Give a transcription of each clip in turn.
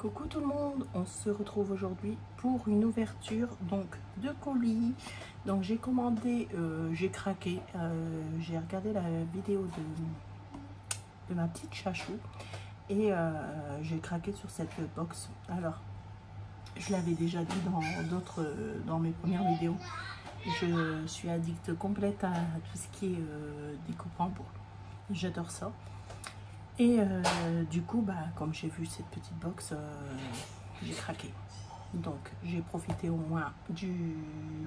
Coucou tout le monde, on se retrouve aujourd'hui pour une ouverture donc de colis. Donc j'ai commandé, j'ai craqué, j'ai regardé la vidéo de ma petite chachou et j'ai craqué sur cette box. Alors je l'avais déjà dit dans mes premières vidéos, je suis addict complète à tout ce qui est découpe en bois, j'adore ça. Et du coup, comme j'ai vu cette petite box, j'ai craqué. Donc, j'ai profité au moins du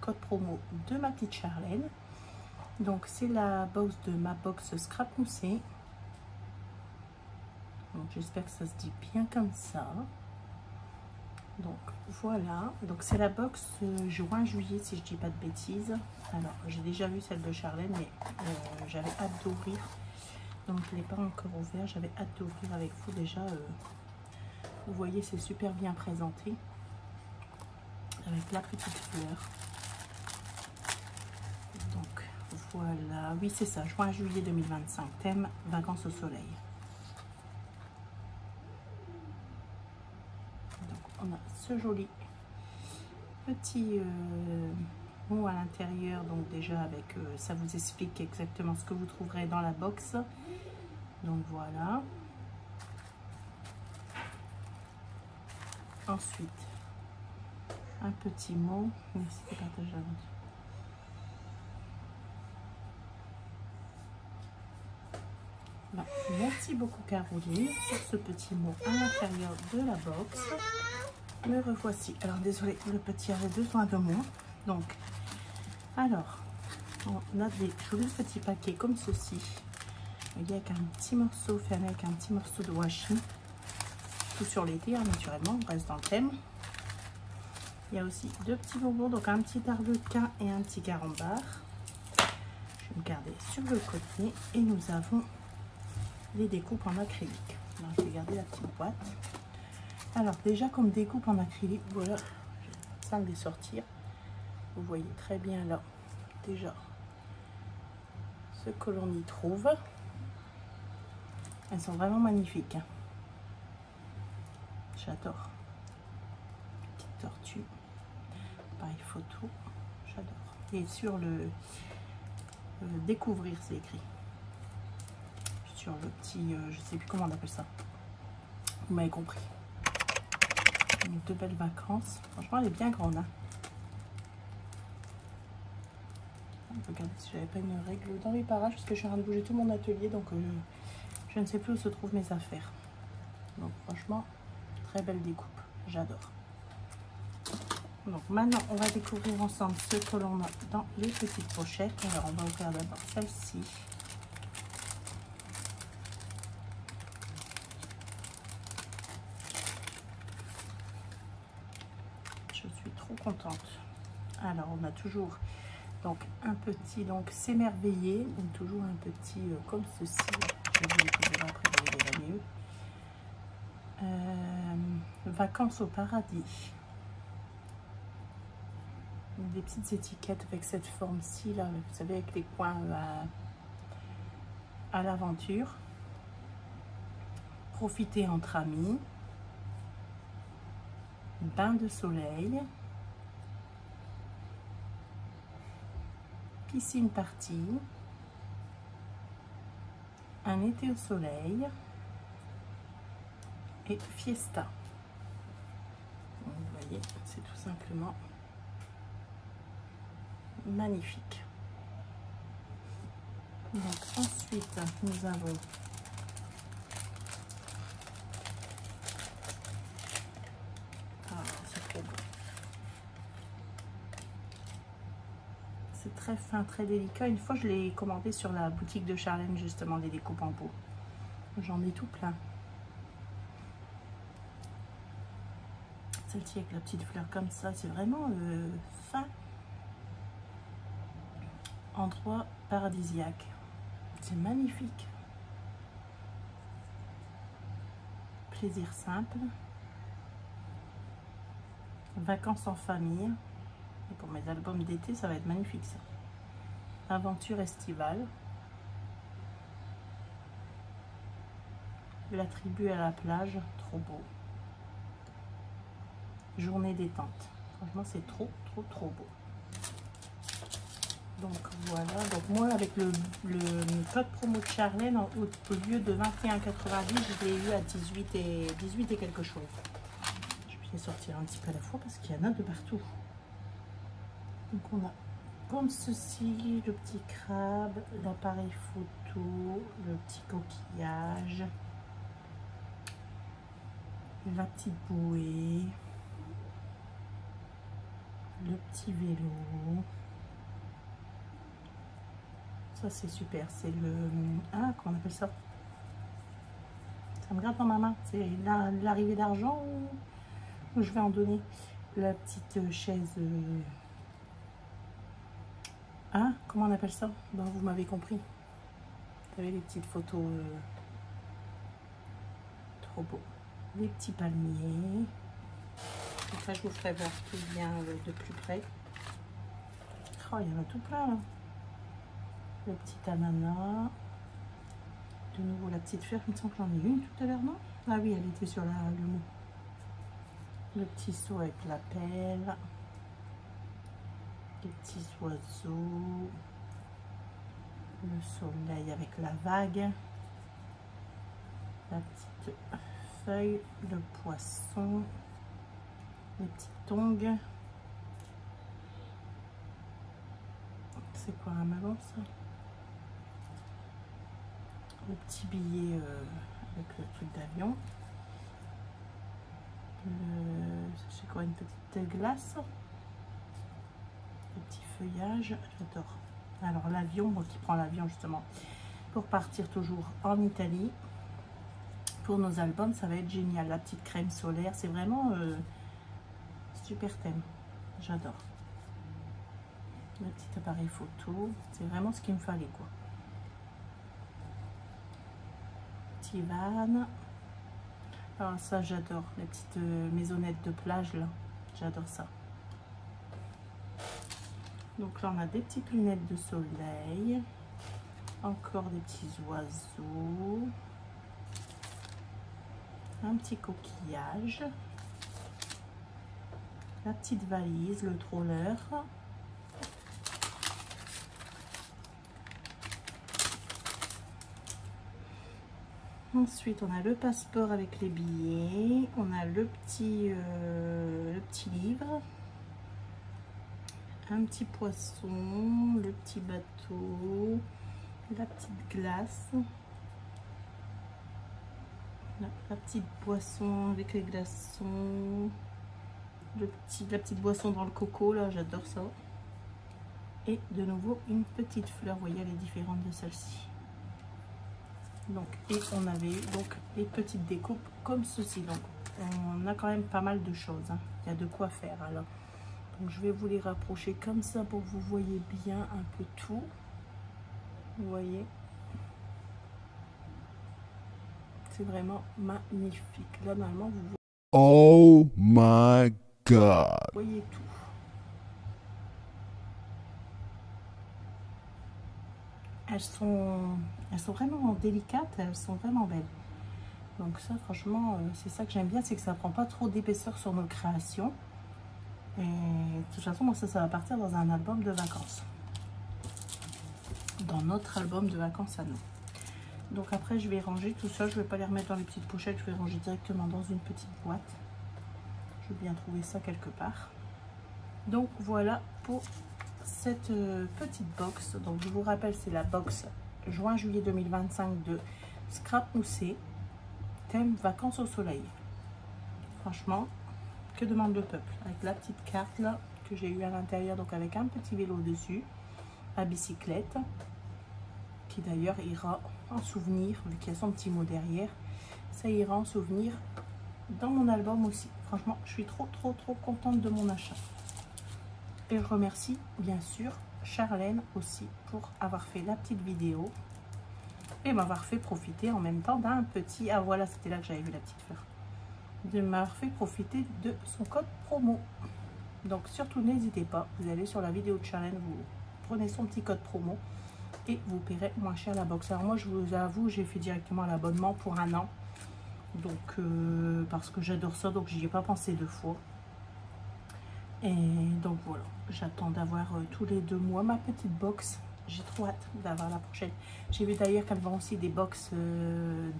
code promo de ma petite Charlène. Donc, c'est la box de ma box Scrap Moussé. Donc, j'espère que ça se dit bien comme ça. Donc, voilà. Donc, c'est la box juin-juillet, si je dis pas de bêtises. Alors, j'ai déjà vu celle de Charlène, mais j'avais hâte d'ouvrir. Donc je ne l'ai pas encore ouvert, j'avais hâte d'ouvrir avec vous déjà. Vous voyez, c'est super bien présenté. Avec la petite fleur. Donc voilà, oui c'est ça, juin-juillet 2025, thème vacances au soleil. Donc on a ce joli petit mot à l'intérieur, donc déjà avec, ça vous explique exactement ce que vous trouverez dans la box. Donc voilà. Ensuite, un petit mot. Merci de partager l'aventure. Bon, merci beaucoup Caroline pour ce petit mot à l'intérieur de la box. Me revoici. Alors désolé, le petit avait besoin de moi. Donc, alors, on a des jolis petits paquets comme ceci. Il y a un petit morceau fait avec un petit morceau de washi. Tout sur l'été, hein, naturellement, on reste dans le thème. Il y a aussi deux petits bonbons, donc un petit arlequin et un petit carambar. Je vais me garder sur le côté et nous avons les découpes en acrylique. Alors, je vais garder la petite boîte. Alors déjà comme découpe en acrylique, voilà, ça me les sortir. Vous voyez très bien là déjà ce que l'on y trouve. Elles sont vraiment magnifiques. Hein. J'adore. Petite tortue. Pareil photo. J'adore. Et sur le découvrir, c'est écrit. Sur le petit, je sais plus comment on appelle ça. Vous m'avez compris. Donc, de belles vacances. Franchement, elle est bien grande. Hein. Regardez si j'avais pas une règle dans les parages parce que je suis en train de bouger tout mon atelier, donc je ne sais plus où se trouvent mes affaires. Donc franchement, très belle découpe. J'adore. Donc maintenant, on va découvrir ensemble ce que l'on a dans les petites pochettes. Alors, on va ouvrir d'abord celle-ci. Je suis trop contente. Alors, on a toujours donc un petit, donc s'émerveiller, donc toujours un petit comme ceci. Je vais vous découvrir après, vous verrez mieux. Vacances au paradis. Des petites étiquettes avec cette forme-ci, là, vous savez, avec les coins à l'aventure. Profiter entre amis. Bain de soleil. Piscine partie. Un été au soleil. Et fiesta. Donc, vous voyez, c'est tout simplement magnifique. Donc ensuite nous avons c'est trop beau, c'est très fin, très délicat. Une fois je l'ai commandé sur la boutique de Charlène, justement, les découpes en peau. J'en ai tout plein. Celle-ci avec la petite fleur comme ça, c'est vraiment fin. Endroit paradisiaque, c'est magnifique. Plaisir simple. Vacances en famille. Et pour mes albums d'été, ça va être magnifique ça. Aventure estivale. La tribu à la plage, trop beau. journée détente. Franchement, c'est trop beau. Donc voilà, donc moi avec le code promo de Charlène, au lieu de 21,90, je l'ai eu à 18 et quelque chose. Je vais les sortir un petit peu à la fois parce qu'il y en a de partout. Donc on a comme ceci le petit crabe, l'appareil photo, le petit coquillage, la petite bouée, le petit vélo. Ça c'est super, c'est le... Ah, comment on appelle ça? Ça me gratte dans ma main. C'est l'arrivée d'argent ou je vais en donner. La petite chaise... Ah, comment on appelle ça? Bon, vous m'avez compris. Vous avez les petites photos. Trop beau. Les petits palmiers. Donc ça, je vous ferai voir tout bien de plus près. Oh, il y en a tout plein là. Le petit ananas. De nouveau la petite fleur, il me semble que j'en ai une tout à l'heure, non? Ah oui, elle était sur le mot. Le petit seau avec la pelle. Les petits oiseaux. Le soleil avec la vague. La petite feuille, le poisson. Les petites tongs. C'est quoi un melon ça? Le petit billet avec le truc d'avion. C'est quoi, une petite glace? Le petit feuillage, j'adore. Alors l'avion, moi qui prends l'avion justement pour partir toujours en Italie pour nos albums, ça va être génial. La petite crème solaire, c'est vraiment super thème, j'adore. Le petit appareil photo, c'est vraiment ce qu'il me fallait quoi. Petit van. Alors ça j'adore, les petites maisonnettes de plage là, j'adore ça. Donc là on a des petites lunettes de soleil, encore des petits oiseaux, un petit coquillage, la petite valise, le troller. Ensuite, on a le passeport avec les billets. On a le petit livre. Un petit poisson. Le petit bateau. La petite glace. La petite boisson avec les glaçons. La petite boisson dans le coco, là, j'adore ça. Et de nouveau, une petite fleur. Vous voyez, elle est différente de celle-ci. Donc, et on avait donc les petites découpes comme ceci. Donc on a quand même pas mal de choses, hein. Il y a de quoi faire. Alors donc je vais vous les rapprocher comme ça pour que vous voyez bien un peu tout. Vous voyez, c'est vraiment magnifique. Là normalement vous voyez. Oh my god, Vous voyez tout. Elles sont vraiment délicates, elles sont vraiment belles. Donc ça, franchement, c'est ça que j'aime bien, c'est que ça prend pas trop d'épaisseur sur nos créations. Et de toute façon, moi, ça va partir dans un album de vacances. Dans notre album de vacances à nous. Donc après, je vais ranger tout ça. Je vais pas les remettre dans les petites pochettes, je vais ranger directement dans une petite boîte. Je vais bien trouver ça quelque part. Donc voilà pour cette petite box. Donc je vous rappelle, c'est la box juin-juillet 2025 de Scrap Moussé, thème vacances au soleil. Franchement, que demande le peuple? Avec la petite carte là que j'ai eu à l'intérieur, donc avec un petit vélo dessus, à bicyclette, qui d'ailleurs ira en souvenir, vu qu'il y a son petit mot derrière, ça ira en souvenir dans mon album aussi. Franchement, je suis trop contente de mon achat. Et je remercie bien sûr Charlène aussi pour avoir fait la petite vidéo et m'avoir fait profiter en même temps d'un petit... Ah voilà, c'était là que j'avais vu la petite fleur. De m'avoir fait profiter de son code promo. Donc surtout n'hésitez pas, vous allez sur la vidéo de Charlène, vous prenez son petit code promo et vous paierez moins cher la box. Alors moi je vous avoue, j'ai fait directement l'abonnement pour 1 an. Donc parce que j'adore ça, donc j'y ai pas pensé 2 fois. Et donc voilà, j'attends d'avoir tous les 2 mois ma petite box. J'ai trop hâte d'avoir la prochaine. J'ai vu d'ailleurs qu'elles vendent aussi des box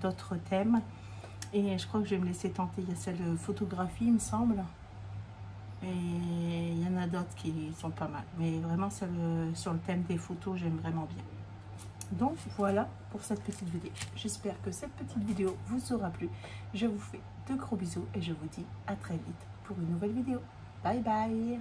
d'autres thèmes. Et je crois que je vais me laisser tenter. Il y a celle photographie, il me semble. Et il y en a d'autres qui sont pas mal. Mais vraiment, celle sur le thème des photos, j'aime vraiment bien. Donc voilà pour cette petite vidéo. J'espère que cette petite vidéo vous aura plu. Je vous fais de gros bisous et je vous dis à très vite pour une nouvelle vidéo. Bye bye!